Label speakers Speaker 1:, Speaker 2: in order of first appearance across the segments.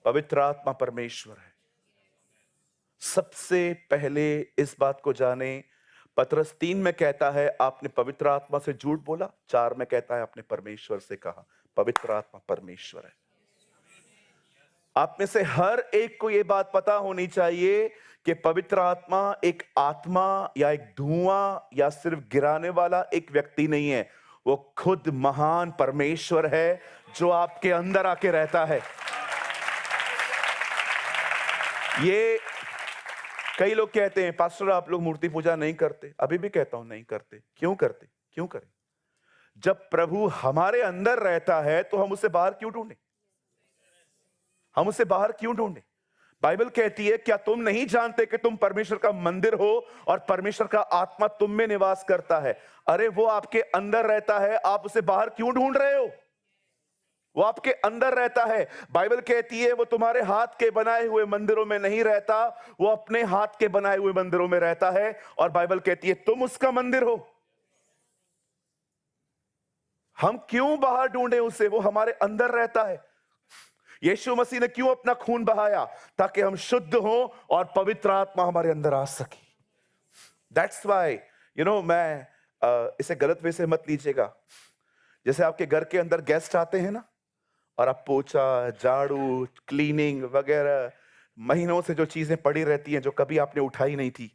Speaker 1: पवित्र आत्मा परमेश्वर है। सबसे पहले इस बात को जाने, पतरस 3 में कहता है आपने पवित्र आत्मा से झूठ बोला, 4 में कहता है आपने परमेश्वर से कहा। पवित्र आत्मा परमेश्वर है। आप में से हर एक को यह बात पता होनी चाहिए कि पवित्र आत्मा एक आत्मा या एक धुआं या सिर्फ गिराने वाला एक व्यक्ति नहीं है, वो खुद महान परमेश्वर है जो आपके अंदर आके रहता है। ये कई लोग कहते हैं पास्टर आप लोग मूर्ति पूजा नहीं करते। अभी भी कहता हूं नहीं करते। क्यों करते? क्यों करें? जब प्रभु हमारे अंदर रहता है तो हम उसे बाहर क्यों ढूंढें? हम उसे बाहर क्यों ढूंढें? बाइबल कहती है क्या तुम नहीं जानते कि तुम परमेश्वर का मंदिर हो और परमेश्वर का आत्मा तुम में निवास करता है? अरे वो आपके अंदर रहता है, आप उसे बाहर क्यों ढूंढ रहे हो? वो आपके अंदर रहता है। बाइबल कहती है वो तुम्हारे हाथ के बनाए हुए मंदिरों में नहीं रहता, वो अपने हाथ के बनाए हुए मंदिरों में रहता है। और बाइबल कहती है तुम उसका मंदिर हो। हम क्यों बाहर ढूंढें उसे? वो हमारे अंदर रहता है। यीशु मसीह ने क्यों अपना खून बहाया? ताकि हम शुद्ध हों और पवित्र आत्मा हमारे अंदर आ सके। दैट्स वाई मैं इसे गलत वे से मत लीजिएगा। जैसे आपके घर के अंदर गेस्ट आते हैं ना, और आप पोछा, झाड़ू, क्लीनिंग वगैरह महीनों से जो चीजें पड़ी रहती हैं जो कभी आपने उठाई नहीं थी,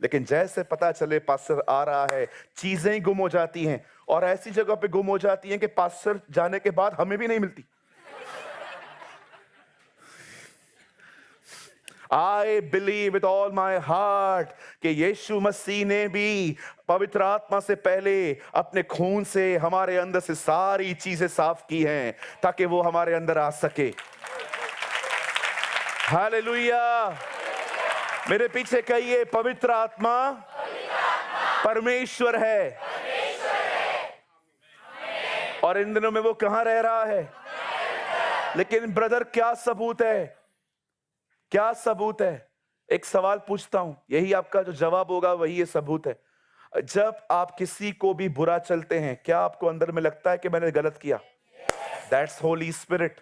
Speaker 1: लेकिन जैसे पता चले पास्टर आ रहा है, चीजें ही गुम हो जाती हैं। और ऐसी जगह पे गुम हो जाती हैं कि पास्टर जाने के बाद हमें भी नहीं मिलती। I believe with all my heart कि यीशु मसीह ने भी पवित्र आत्मा से पहले अपने खून से हमारे अंदर से सारी चीजें साफ की हैं ताकि वो हमारे अंदर आ सके। हालेलुया। मेरे पीछे कहिए पवित्र आत्मा परमेश्वर है। और इन दिनों में वो कहां रह रहा है? लेकिन ब्रदर क्या सबूत है? क्या सबूत है? एक सवाल पूछता हूं, यही आपका जो जवाब होगा वही ये सबूत है। जब आप किसी को भी बुरा चलते हैं, क्या आपको अंदर में लगता है कि मैंने गलत किया? That's Holi spirit.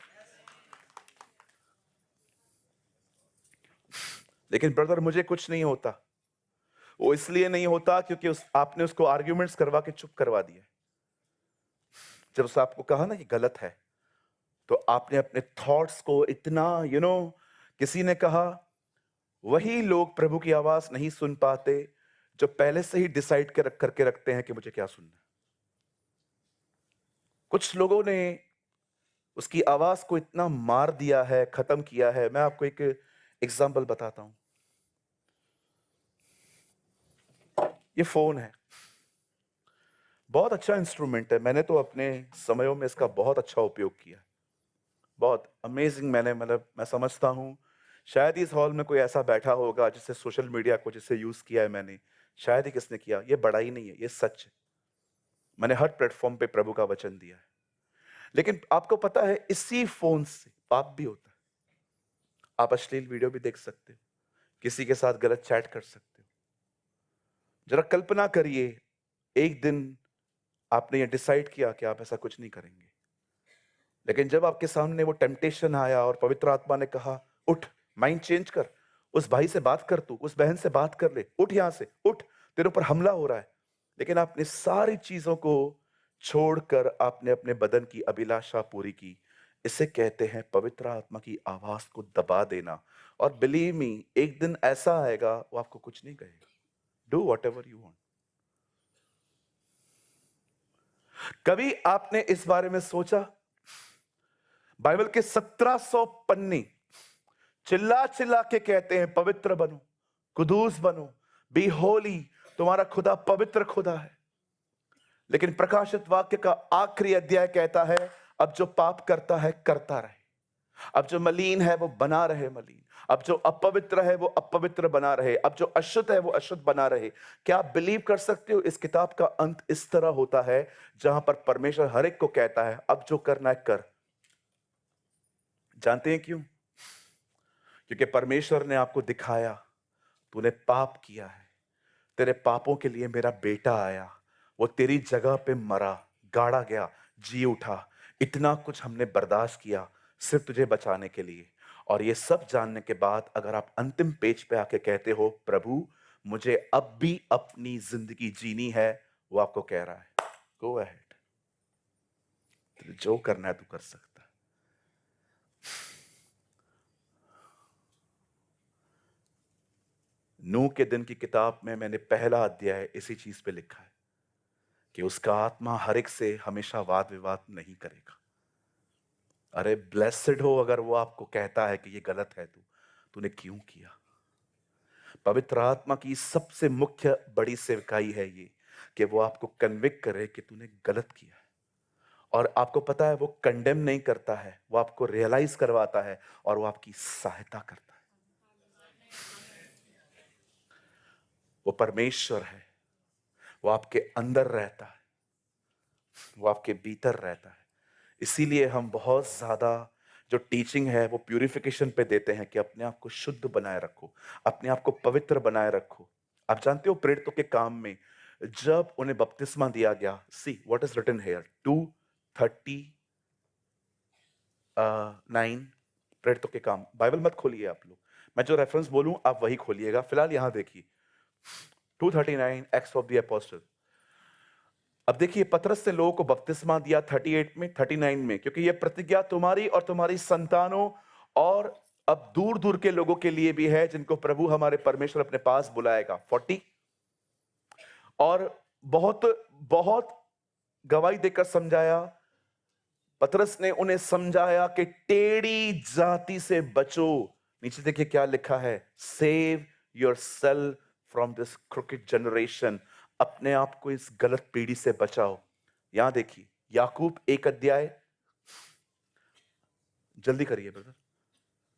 Speaker 1: लेकिन ब्रदर मुझे कुछ नहीं होता। वो इसलिए नहीं होता क्योंकि आपने उसको आर्ग्यूमेंट्स करवा के चुप करवा दिया। जब उसने आपको कहा ना ये गलत है, तो आपने अपने थॉट्स को इतना किसी ने कहा वही लोग प्रभु की आवाज नहीं सुन पाते जो पहले से ही डिसाइड करके रखते हैं कि मुझे क्या सुनना है। कुछ लोगों ने उसकी आवाज को इतना मार दिया है, खत्म किया है। मैं आपको एक एग्जांपल बताता हूं। ये फोन है, बहुत अच्छा इंस्ट्रूमेंट है। मैंने तो अपने समयों में इसका बहुत अच्छा उपयोग किया, बहुत अमेजिंग। मैं समझता हूं शायद इस हॉल में कोई ऐसा बैठा होगा जिससे सोशल मीडिया को जिससे यूज किया है मैंने, शायद ही किसने किया। ये बड़ाई नहीं है, ये सच है। मैंने हर प्लेटफॉर्म पे प्रभु का वचन दिया है। लेकिन आपको पता है इसी फोन से पाप भी होता है। आप अश्लील वीडियो भी देख सकते हो, किसी के साथ गलत चैट कर सकते हो। जरा कल्पना करिए, एक दिन आपने ये डिसाइड किया कि आप ऐसा कुछ नहीं करेंगे, लेकिन जब आपके सामने वो टेम्पटेशन आया और पवित्र आत्मा ने कहा उठ, माइंड चेंज कर, उस भाई से बात कर, तू उस बहन से बात कर ले, उठ यहां से, उठ, तेरे ऊपर हमला हो रहा है। लेकिन आपने सारी चीजों को छोड़कर आपने अपने बदन की अभिलाषा पूरी की। इसे कहते हैं पवित्र आत्मा की आवाज को दबा देना। और बिलीव मी, एक दिन ऐसा आएगा वो आपको कुछ नहीं कहेगा। Do what ever you want. कभी आपने इस बारे में सोचा? बाइबल के 1700 पन्ने चिल्ला चिल्ला के कहते हैं पवित्र बनो, कुदूस बनो, बी होली, तुम्हारा खुदा पवित्र खुदा है। लेकिन प्रकाशित वाक्य का आखिरी अध्याय कहता है अब जो पाप करता है करता रहे, अब जो मलिन है वो बना रहे मलिन, अब जो अपवित्र है वो अपवित्र बना रहे, अब जो अशुद्ध है वो अशुद्ध बना रहे। क्या आप बिलीव कर सकते हो इस किताब का अंत इस तरह होता है जहां पर परमेश्वर हर एक को कहता है अब जो करना है कर। जानते हैं क्यों? क्योंकि परमेश्वर ने आपको दिखाया तूने पाप किया है, तेरे पापों के लिए मेरा बेटा आया, वो तेरी जगह पे मरा, गाड़ा गया, जी उठा, इतना कुछ हमने बर्दाश्त किया सिर्फ तुझे बचाने के लिए। और ये सब जानने के बाद अगर आप अंतिम पेज पे आके कहते हो प्रभु मुझे अब भी अपनी जिंदगी जीनी है, वो आपको कह रहा है गो अहेड, जो करना है तू कर सकता है। नूह के दिन की किताब में मैंने पहला अध्याय इसी चीज पे लिखा है कि उसका आत्मा हर एक से हमेशा वाद विवाद नहीं करेगा। अरे ब्लेस्ड हो अगर वो आपको कहता है कि ये गलत है, तूने क्यों किया। पवित्र आत्मा की सबसे मुख्य बड़ी सेवकाई है ये कि वो आपको कन्विक्ट करे कि तूने गलत किया है। और आपको पता है वो कंडेम नहीं करता है, वो आपको रियलाइज करवाता है और वो आपकी सहायता करता है। वो परमेश्वर है, वो आपके अंदर रहता है, वो आपके भीतर रहता है। इसीलिए हम बहुत ज्यादा जो टीचिंग है वो प्यूरिफिकेशन पे देते हैं कि अपने आप को शुद्ध बनाए रखो, अपने आप को पवित्र बनाए रखो। आप जानते हो प्रेरितों के काम में जब उन्हें बपतिस्मा दिया गया, see what is written here 2:39 प्रेरितों के काम। बाइबल मत खोलिए आप लोग, मैं जो रेफरेंस बोलूं आप वही खोलिएगा। फिलहाल यहां देखिए 2:39 एक्ट्स ऑफ द अपोस्टल। अब देखिए पतरस ने लोगों को बपतिस्मा दिया 38 में 39 में, क्योंकि यह प्रतिज्ञा तुम्हारी और तुम्हारी संतानों और अब दूर दूर के लोगों के लिए भी है जिनको प्रभु हमारे परमेश्वर अपने पास बुलाएगा 40। और बहुत बहुत गवाही देकर समझाया, पतरस ने उन्हें समझाया कि टेढ़ी जाति से बचो। नीचे देखिए क्या लिखा है, save your self from this crooked generation, अपने आप को इस गलत पीढ़ी से बचाओ। यहां देखिए याकूब 1 अध्याय, जल्दी करिए ब्रदर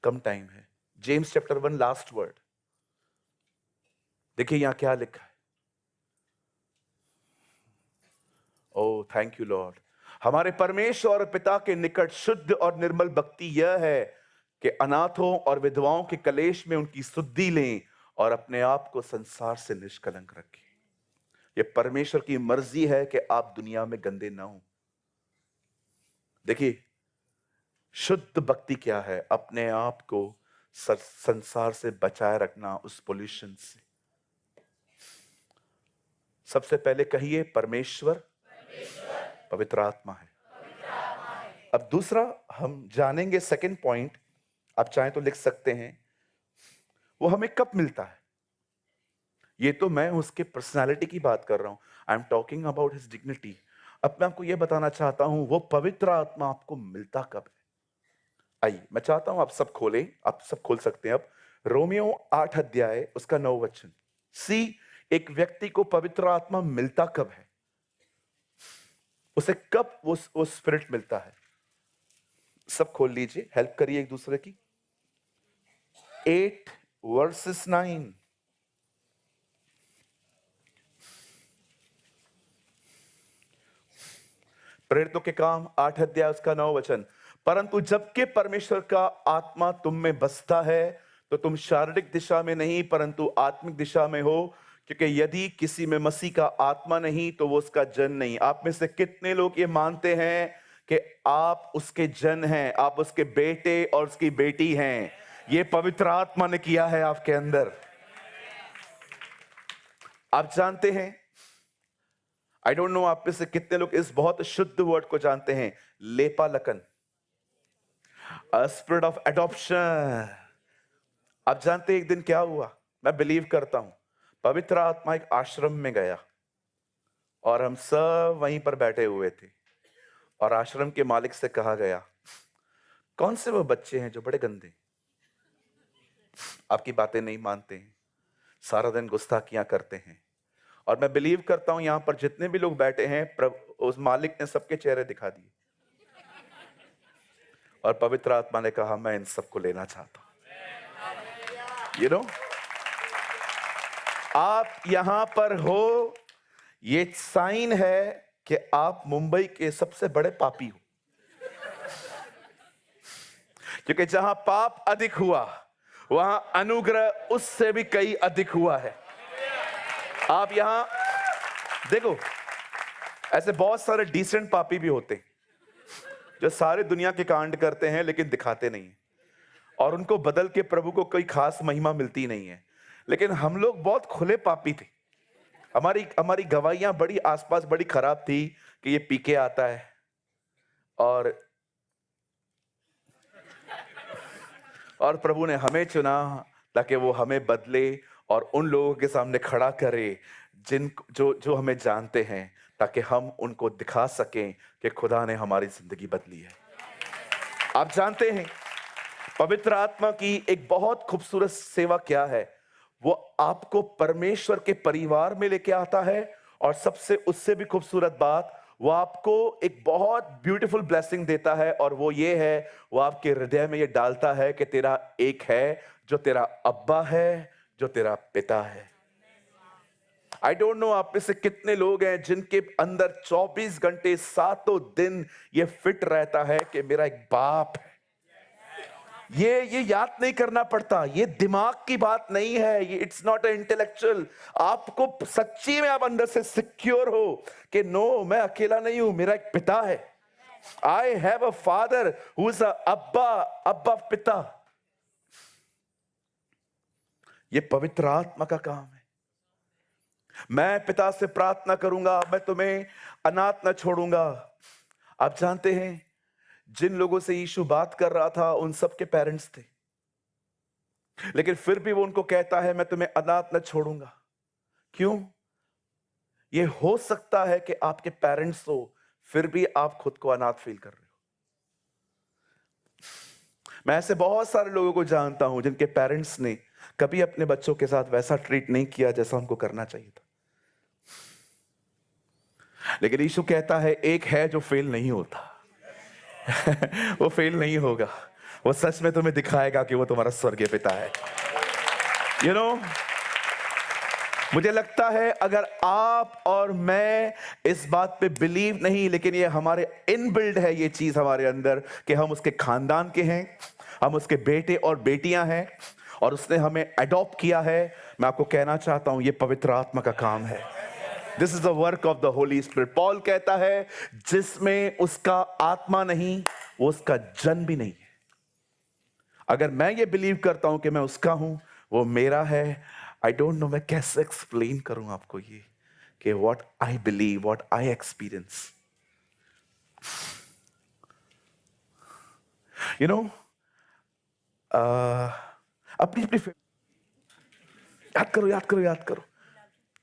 Speaker 1: कम टाइम है। जेम्स चैप्टर 1 लास्ट वर्ड देखिए यहां क्या लिखा है। Oh thank you Lord. हमारे परमेश्वर और पिता के निकट शुद्ध और निर्मल भक्ति यह है कि अनाथों और विधवाओं के कलेश में उनकी शुद्धि लें और अपने आप को संसार से निष्कलंक रखें। यह परमेश्वर की मर्जी है कि आप दुनिया में गंदे ना हो। देखिए शुद्ध भक्ति क्या है, अपने आप को संसार से बचाए रखना, उस पोल्यूशन से। सबसे पहले कहिए परमेश्वर पवित्र आत्मा है। अब दूसरा हम जानेंगे सेकंड पॉइंट, आप चाहें तो लिख सकते हैं, वो हमें कब मिलता है। ये तो मैं उसके पर्सनालिटी की बात कर रहा हूं, I am talking about his dignity. अब मैं आपको यह बताना चाहता हूं वो पवित्र आत्मा आपको मिलता कब है। आइए मैं चाहता हूं आप सब खोलें, आप सब खोल सकते हैं। अब रोमियो 8 अध्याय उसका 9 वचन। सी एक व्यक्ति को पवित्र आत्मा मिलता कब है, उसे कब वो स्पिरिट मिलता है। सब खोल लीजिए, हेल्प करिए एक दूसरे की। 8 वर्सेस 9। प्रेरितों के काम 8 अध्याय उसका 9 वचन। परंतु जबकि परमेश्वर का आत्मा तुम में बसता है तो तुम शारीरिक दिशा में नहीं परंतु आत्मिक दिशा में हो, क्योंकि यदि किसी में मसीह का आत्मा नहीं तो वो उसका जन नहीं। आप में से कितने लोग ये मानते हैं कि आप उसके जन हैं, आप उसके बेटे और उसकी बेटी हैं। ये पवित्र आत्मा ने किया है आपके अंदर। आप जानते हैं, आई डोंट नो आप में से कितने लोग इस बहुत शुद्ध वर्ड को जानते हैं, लेपालकन, स्पिरिट ऑफ एडॉप्शन। आप जानते हैं एक दिन क्या हुआ, मैं बिलीव करता हूं पवित्र आत्मा एक आश्रम में गया और हम सब वहीं पर बैठे हुए थे और आश्रम के मालिक से कहा गया कौन से वो बच्चे हैं जो बड़े गंदे, आपकी बातें नहीं मानते हैं, सारा दिन गुस्ताखियां करते हैं। और मैं बिलीव करता हूं यहां पर जितने भी लोग बैठे हैं उस मालिक ने सबके चेहरे दिखा दिए और पवित्र आत्मा ने कहा मैं इन सबको लेना चाहता हूं। यू नो आप यहां पर हो, ये साइन है कि आप मुंबई के सबसे बड़े पापी हो, क्योंकि जहां पाप अधिक हुआ वहां अनुग्रह उससे भी कई अधिक हुआ है। आप यहां देखो, ऐसे बहुत सारे डिसेंट पापी भी होते हैं जो सारे दुनिया के कांड करते हैं लेकिन दिखाते नहीं। और उनको बदल के प्रभु को कोई खास महिमा मिलती नहीं है। लेकिन हम लोग बहुत खुले पापी थे। हमारी हमारी गवाहियां बड़ी आसपास बड़ी खराब थी कि ये पी के आता है और प्रभु ने हमें चुना ताकि वो हमें बदले और उन लोगों के सामने खड़ा करे जिन जो जो हमें जानते हैं, ताकि हम उनको दिखा सकें कि खुदा ने हमारी जिंदगी बदली है। आप जानते हैं पवित्र आत्मा की एक बहुत खूबसूरत सेवा क्या है? वो आपको परमेश्वर के परिवार में लेके आता है, और सबसे उससे भी खूबसूरत बात, वो आपको एक बहुत ब्यूटीफुल ब्लेसिंग देता है, और वो ये है, वो आपके हृदय में ये डालता है कि तेरा एक है जो तेरा अब्बा है, जो तेरा पिता है। आई डोंट नो आप में से कितने लोग हैं जिनके अंदर 24 घंटे सातों दिन ये फिट रहता है कि मेरा एक बाप है। ये याद नहीं करना पड़ता, ये दिमाग की बात नहीं है, ये इट्स नॉट अ इंटेलेक्चुअल। आपको सच्ची में आप अंदर से सिक्योर हो कि नो, मैं अकेला नहीं हूं, मेरा एक पिता है। I have a father who is अब्बा पिता। ये पवित्र आत्मा का काम है। मैं पिता से प्रार्थना करूंगा, मैं तुम्हें अनाथ न छोड़ूंगा। आप जानते हैं जिन लोगों से यीशु बात कर रहा था उन सब के पेरेंट्स थे, लेकिन फिर भी वो उनको कहता है मैं तुम्हें अनाथ न छोड़ूंगा। क्यों? ये हो सकता है कि आपके पेरेंट्स हो, फिर भी आप खुद को अनाथ फील कर रहे हो। मैं ऐसे बहुत सारे लोगों को जानता हूं जिनके पेरेंट्स ने कभी अपने बच्चों के साथ वैसा ट्रीट नहीं किया जैसा उनको करना चाहिए था। लेकिन यीशु कहता है एक है जो फेल नहीं होता। वो फेल नहीं होगा, वो सच में तुम्हें दिखाएगा कि वो तुम्हारा स्वर्गीय पिता है। यू नो, मुझे लगता है अगर आप और मैं इस बात पे बिलीव नहीं, लेकिन ये हमारे इनबिल्ड है ये चीज हमारे अंदर कि हम उसके खानदान के हैं, हम उसके बेटे और बेटियां हैं, और उसने हमें अडॉप्ट किया है। मैं आपको कहना चाहता हूं ये पवित्र आत्मा का काम है। This is the work of the Holi spirit. Paul कहता है जिसमें उसका आत्मा नहीं, वो उसका जन भी नहीं है। अगर मैं ये बिलीव करता हूं कि मैं उसका हूं, वो मेरा है, आई डोंट नो मैं कैसे एक्सप्लेन करूं आपको ये कि what I believe, what I experience. You know, अपनी अपनी याद करो।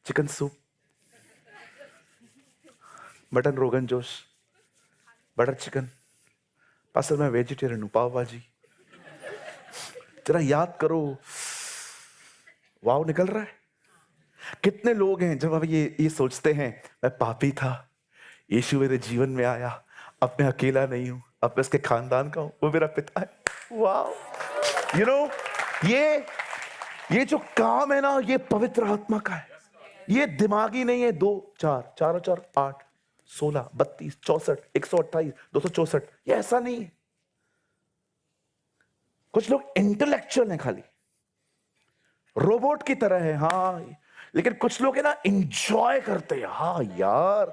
Speaker 1: Chicken soup, mutton rogan josh, butter chicken. Pastor मैं वेजिटेरियन हूं, पाव भाजी। जरा याद करो, वाव निकल रहा है। कितने लोग हैं जब अब ये सोचते हैं मैं पापी था, यीशु मेरे जीवन में आया, अब मैं अकेला नहीं हूं, अब मैं इसके खानदान का हूं, वो मेरा पिता है। वाव, यू नो, ये जो काम है ना, ये पवित्र आत्मा का है। ये दिमागी नहीं है। 2 4 4 4 8 16 32 64 128 264, ये ऐसा नहीं है। कुछ लोग इंटेलेक्चुअल हैं, खाली रोबोट की तरह है, हाँ, लेकिन कुछ लोग है ना इंजॉय करते हैं। हाँ यार,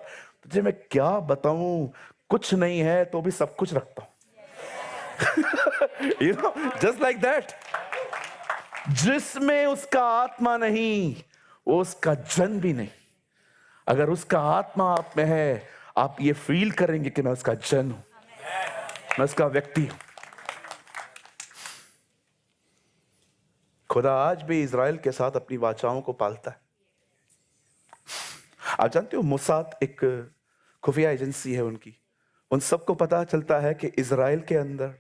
Speaker 1: तुझे मैं क्या बताऊं, कुछ नहीं है तो भी सब कुछ रखता हूं। You know, just like that. जिसमें उसका आत्मा नहीं, वो उसका जन भी नहीं। अगर उसका आत्मा आप में है, आप ये फील करेंगे कि मैं उसका जन हूं, मैं उसका व्यक्ति हूं। खुदा आज भी इज़राइल के साथ अपनी वाचाओं को पालता है। आप जानते हो मोसाद एक खुफिया एजेंसी है उनकी। उन सबको पता चलता है कि इज़राइल के अंदर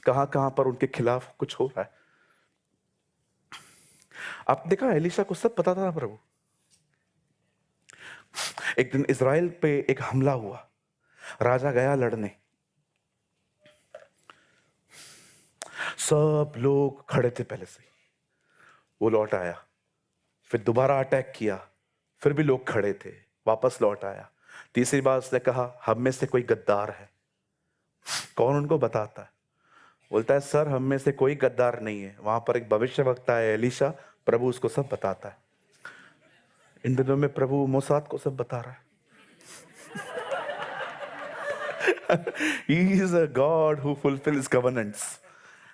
Speaker 1: कहां कहां पर उनके खिलाफ कुछ हो रहा है। आप देखा, एलिशा को सब पता था ना प्रभु। एक दिन इज़राइल पे एक हमला हुआ, राजा गया लड़ने, सब लोग खड़े थे पहले से, वो लौट आया, फिर दोबारा अटैक किया, फिर भी लोग खड़े थे, वापस लौट आया। तीसरी बार उसने कहा हम में से कोई गद्दार है। कौन उनको बताता है? बोलता है सर हम में से कोई गद्दार नहीं है। वहां पर एक भविष्यवक्ता है एलिशा, प्रभु उसको सब बताता है। इन दिनों में प्रभु मोसाद को सब बता रहा है। He is a God who fulfills covenants.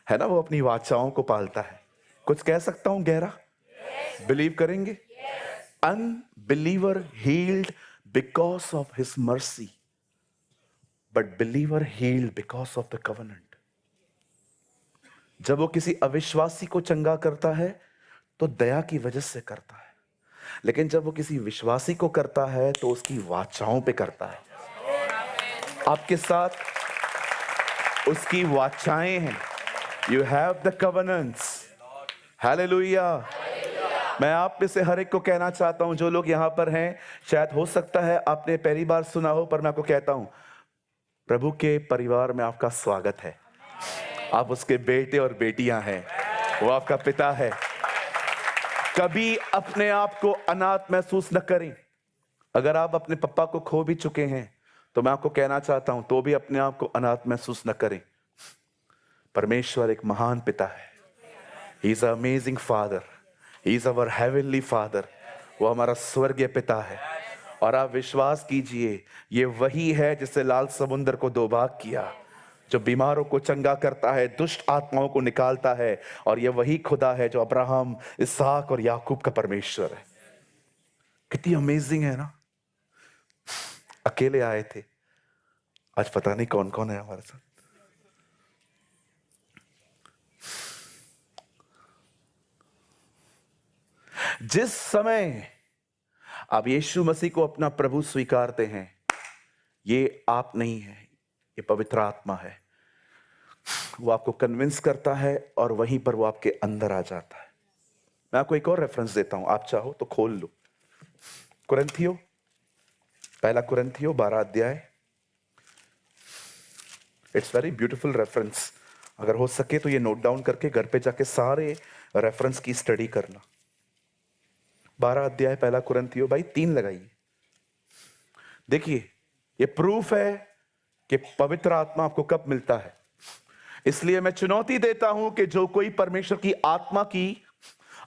Speaker 1: है ना, वो अपनी वाचाओं को पालता है। कुछ कह सकता हूं गहरा? बिलीव करेंगे? Unbeliever healed because of his mercy, but believer healed because of the covenant. जब वो किसी अविश्वासी को चंगा करता है तो दया की वजह से करता है, लेकिन जब वो किसी विश्वासी को करता है तो उसकी वाचाओं पे करता है। आपके साथ उसकी वाचाएं हैं। You have the covenants. Hallelujah. मैं आप में से हर एक को कहना चाहता हूं, जो लोग यहां पर हैं, शायद हो सकता है आपने पहली बार सुना हो, पर मैं आपको कहता हूं, प्रभु के परिवार में आपका स्वागत है। आप उसके बेटे और बेटियां हैं, वो आपका पिता है। कभी अपने आप को अनाथ महसूस न करें। अगर आप अपने पापा को खो भी चुके हैं तो मैं आपको कहना चाहता हूं, तो भी अपने आप को अनाथ महसूस न करें। परमेश्वर एक महान पिता है। He is a amazing father. He is our heavenly father. वो हमारा स्वर्गीय पिता है। और आप विश्वास कीजिए, ये वही है जिससे लाल समुद्र को दो भाग किया, जो बीमारों को चंगा करता है, दुष्ट आत्माओं को निकालता है। और ये वही खुदा है जो अब्राहम, इसहाक और याकूब का परमेश्वर है। कितनी अमेजिंग है ना। अकेले आए थे, आज पता नहीं कौन कौन है हमारे साथ। जिस समय आप यीशु मसीह को अपना प्रभु स्वीकारते हैं, ये आप नहीं है, ये पवित्र आत्मा है। वो आपको कन्विंस करता है और वहीं पर वो आपके अंदर आ जाता है। मैं आपको एक और रेफरेंस देता हूं, आप चाहो तो खोल लो। कुरिन्थियों, पहला कुरिन्थियों 12 अध्याय। It's very beautiful reference. अगर हो सके तो ये नोट डाउन करके घर पे जाके सारे रेफरेंस की स्टडी करना। 12 अध्याय पहला कुरिन्थियों, भाई 3 लगाइए। देखिए, ये प्रूफ है कि पवित्र आत्मा आपको कब मिलता है। इसलिए मैं चुनौती देता हूं कि जो कोई परमेश्वर की आत्मा की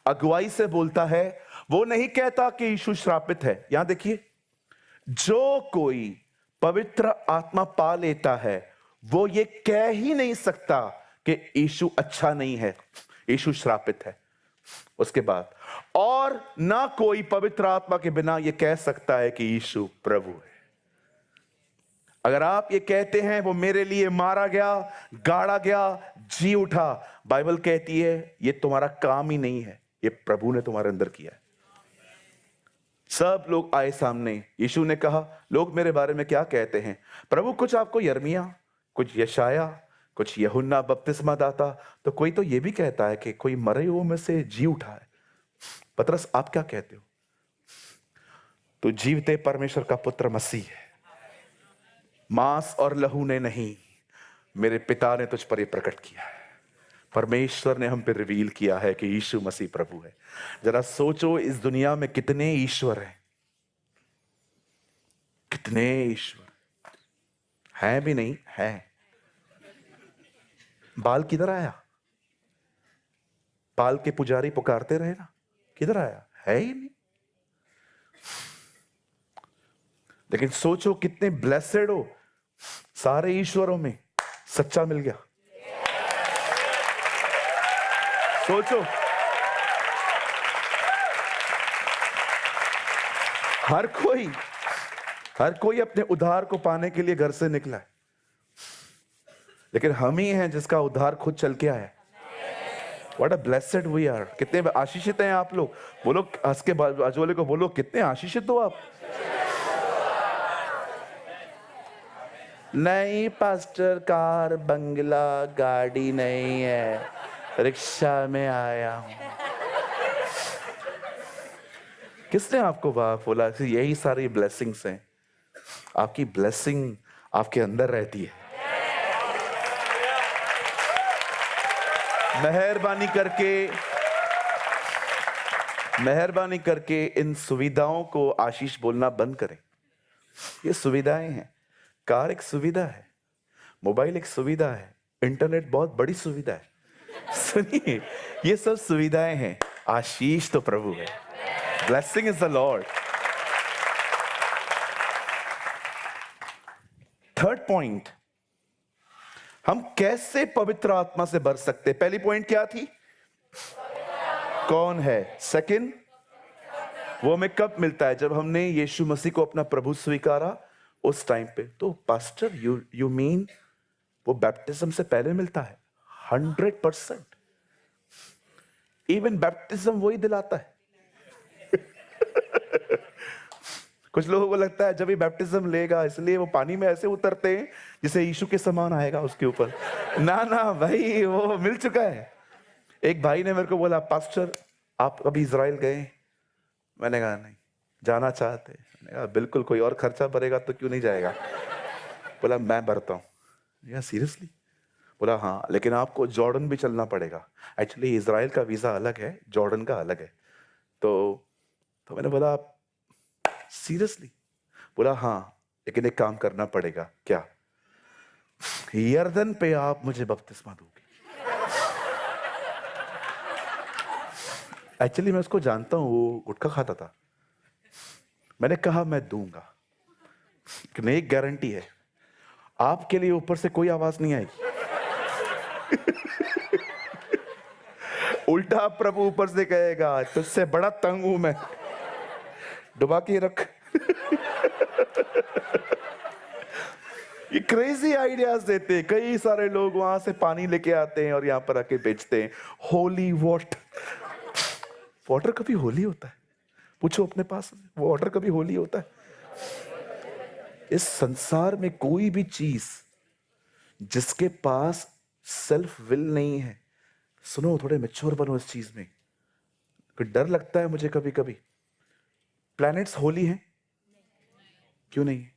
Speaker 1: अगुवाई से बोलता है, वो नहीं कहता कि यीशु श्रापित है। यहां देखिए, जो कोई पवित्र आत्मा पा लेता है वो ये कह ही नहीं सकता कि यीशु अच्छा नहीं है, यीशु श्रापित है। उसके बाद, और ना कोई पवित्र आत्मा के बिना ये कह सकता है कि यीशु प्रभु है। अगर आप ये कहते हैं वो मेरे लिए मारा गया, गाड़ा गया, जी उठा, बाइबल कहती है ये तुम्हारा काम ही नहीं है, ये प्रभु ने तुम्हारे अंदर किया है। सब लोग आए सामने, यीशु ने कहा, लोग मेरे बारे में क्या कहते हैं? प्रभु, कुछ आपको यिर्मयाह, कुछ यशाया, कुछ यूहन्ना बपतिस्मा दाता, तो कोई तो ये भी कहता है कि कोई मरे हुओं में से जी उठा है। पतरस, आप क्या कहते हो? तो जीवते परमेश्वर का पुत्र मसीह है। मांस और लहू ने नहीं, मेरे पिता ने तुझ पर यह प्रकट किया है। परमेश्वर ने हम पे रिवील किया है कि यीशु मसीह प्रभु है। जरा सोचो, इस दुनिया में कितने ईश्वर हैं, कितने ईश्वर हैं भी नहीं है। बाल किधर आया? बाल के पुजारी पुकारते रहे ना, किधर आया? है ही नहीं। लेकिन सोचो कितने ब्लेसेड हो, सारे ईश्वरों में सच्चा मिल गया। सोचो, हर कोई अपने उद्धार को पाने के लिए घर से निकला है, लेकिन हम ही हैं जिसका उद्धार खुद चल के आया। What a blessed we are। कितने आशीषित हैं आप लोग। बोलो, हंस के बाजू वाले को बोलो, कितने आशीषित हो आप। नहीं पास्टर, कार, बंगला, गाड़ी नहीं है, रिक्शा में आया हूं। किसने आपको बोला? यही सारी ब्लेसिंग्स हैं। आपकी ब्लेसिंग आपके अंदर रहती है। मेहरबानी करके इन सुविधाओं को आशीष बोलना बंद करें। ये सुविधाएं हैं। कार एक सुविधा है, मोबाइल एक सुविधा है, इंटरनेट बहुत बड़ी सुविधा है। सुनिए, ये सब सुविधाएं हैं, आशीष तो प्रभु है। Blessing is the Lord. Third point, हम कैसे पवित्र आत्मा से भर सकते? पहली पॉइंट क्या थी? कौन है? सेकंड, वो हमें कब मिलता है? जब हमने यीशु मसीह को अपना प्रभु स्वीकारा, उस टाइम पे। तो पास्टर, यू मीन वो बैप्टिज्म से पहले मिलता है? 100%। इवन बैप्टिज्म वही दिलाता है। कुछ लोगों को लगता है जब ये बैप्टिज्म लेगा इसलिए वो पानी में ऐसे उतरते हैं जिसे यीशु के समान आएगा उसके ऊपर। ना ना भाई, वो मिल चुका है। एक भाई ने मेरे को बोला, पास्टर आप कभी इजराइल गए? मैंने कहा नहीं। जाना चाहते? मैंने कहा बिल्कुल, कोई और खर्चा भरेगा तो क्यों नहीं जाएगा। बोला मैं भरता हूँ। या सीरियसली? बोला हाँ, लेकिन आपको जॉर्डन भी चलना पड़ेगा। एक्चुअली इजराइल का वीजा अलग है, जॉर्डन का अलग है। तो मैंने बोला सीरियसली? बोला हाँ, लेकिन एक काम करना पड़ेगा। क्या? यर्दन पे आप मुझे बपतिस्मा दोगे। एक्चुअली मैं उसको जानता हूँ, वो गुटखा खाता था। मैंने कहा मैं दूंगा, लेकिन एक गारंटी है, आपके लिए ऊपर से कोई आवाज नहीं आएगी। उल्टा प्रभु ऊपर से कहेगा तुझसे बड़ा तंग हूं मैं, डुबा के रख। ये क्रेजी आइडियाज देते हैं। कई सारे लोग वहां से पानी लेके आते हैं और यहां पर आके बेचते हैं होली वाटर। वाटर कभी होली होता है? पूछो अपने पास, वो वाटर कभी होली होता है? इस संसार में कोई भी चीज जिसके पास सेल्फ विल नहीं है, सुनो थोड़े मैच्योर बनो इस चीज में। डर लगता है मुझे कभी कभी। प्लैनेट्स होली हैं? क्यों नहीं है?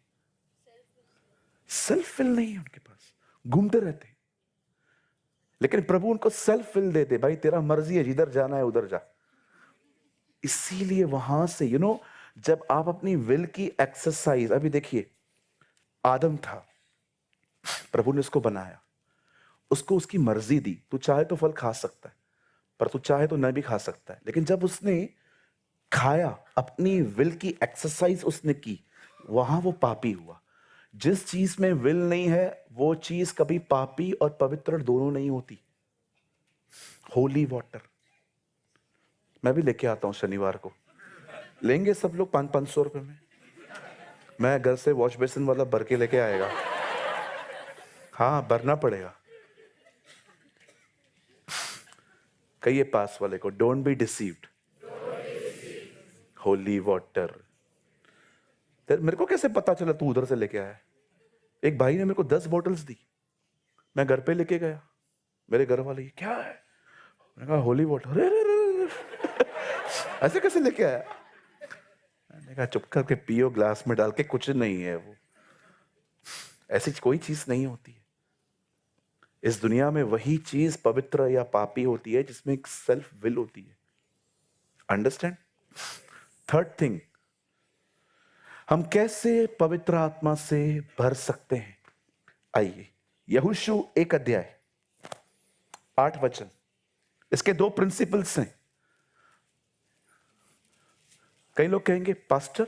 Speaker 1: सेल्फ विल नहीं है उनके पास, घूमते रहते हैं। लेकिन प्रभु उनको सेल्फ विल देते, भाई तेरा मर्जी है, जिधर जाना है उधर जा। इसीलिए वहां से जब आप अपनी विल की एक्सरसाइज, अभी देखिए आदम था, प्रभु ने उसको बनाया, उसको उसकी मर्जी दी, तू चाहे तो फल खा सकता है, पर तू चाहे तो न भी खा सकता है। लेकिन जब उसने खाया, अपनी विल की एक्सरसाइज उसने की, वहां वो पापी हुआ। जिस चीज में विल नहीं है वो चीज कभी पापी और पवित्र दोनों नहीं होती। होली वाटर मैं भी लेके आता हूं शनिवार को, लेंगे सब लोग 500-500 रुपए में। मैं घर से वॉश बेसिन वाला भर के लेके आएगा। हाँ, भरना पड़ेगा। कहिए पास वाले को, don't be deceived. Holy water. मेरे को कैसे पता चला तू उधर से लेके आया? एक भाई ने मेरे को 10 बॉटल्स दी, मैं घर पे लेके गया। मेरे घर वाले, क्या है? मैंने कहा होली वाटर। अरे अरे अरे ऐसे कैसे लेके आया? मैंने कहा चुप करके पियो, ग्लास में डाल के, कुछ नहीं है वो, ऐसी कोई चीज नहीं होती है। इस दुनिया में वही चीज पवित्र या पापी होती है जिसमें एक सेल्फ विल होती है। अंडरस्टैंड? थर्ड थिंग, हम कैसे पवित्र आत्मा से भर सकते हैं? आइए, यहोशू 1 अध्याय 8 वचन, इसके 2 प्रिंसिपल्स हैं। कई लोग कहेंगे पास्टर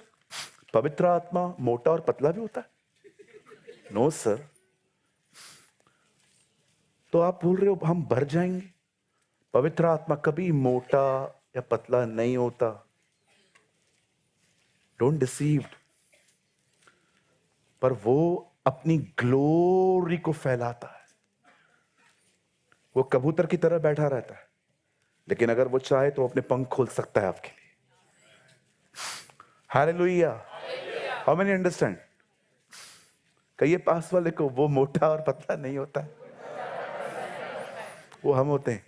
Speaker 1: पवित्र आत्मा मोटा और पतला भी होता है? No sir. तो आप बोल रहे हो हम भर जाएंगे? पवित्र आत्मा कभी मोटा या पतला नहीं होता। Don't deceived. पर वो अपनी ग्लोरी को फैलाता है। वो कबूतर की तरह बैठा रहता है, लेकिन अगर वो चाहे तो अपने पंख खोल सकता है आपके लिए। हालेलुया। How many understand? कहिए पास वाले को, वो मोटा और पतला नहीं होता है, वो हम होते हैं।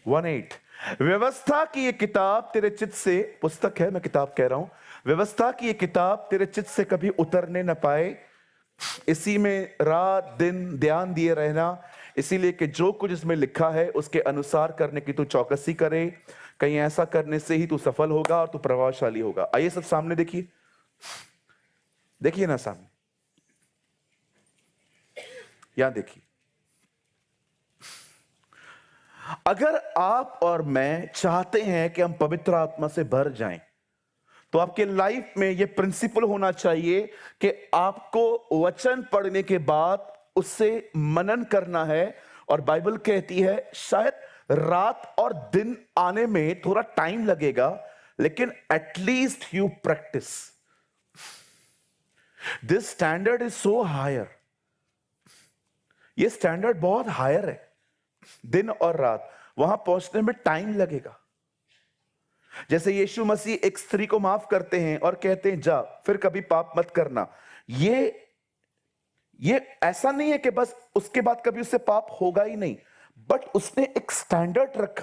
Speaker 1: 1:8, व्यवस्था की ये किताब तेरे चित्त से, पुस्तक है मैं किताब कह रहा हूं, व्यवस्था की ये किताब तेरे चित्त से कभी उतरने न पाए, इसी में रात दिन ध्यान दिए रहना, इसीलिए कि जो कुछ इसमें लिखा है उसके अनुसार करने की तू चौकसी करे, कहीं ऐसा करने से ही तू सफल होगा और तू प्रभावशाली होगा। आइए सब सामने देखिए, देखिए ना सामने, यहां देखिए। अगर आप और मैं चाहते हैं कि हम पवित्र आत्मा से भर जाएं, तो आपके लाइफ में ये प्रिंसिपल होना चाहिए कि आपको वचन पढ़ने के बाद उससे मनन करना है। और बाइबल कहती है शायद रात और दिन आने में थोड़ा टाइम लगेगा, लेकिन at least you practice. This standard is so higher, ये स्टैंडर्ड बहुत हायर है। दिन और रात, वहां पहुंचने में टाइम लगेगा। जैसे यीशु मसीह एक स्त्री को माफ करते हैं और कहते हैं जा फिर कभी पाप मत करना, ये ऐसा नहीं है कि बस उसके बाद कभी उससे पाप होगा ही नहीं, बट उसने एक स्टैंडर्ड रखा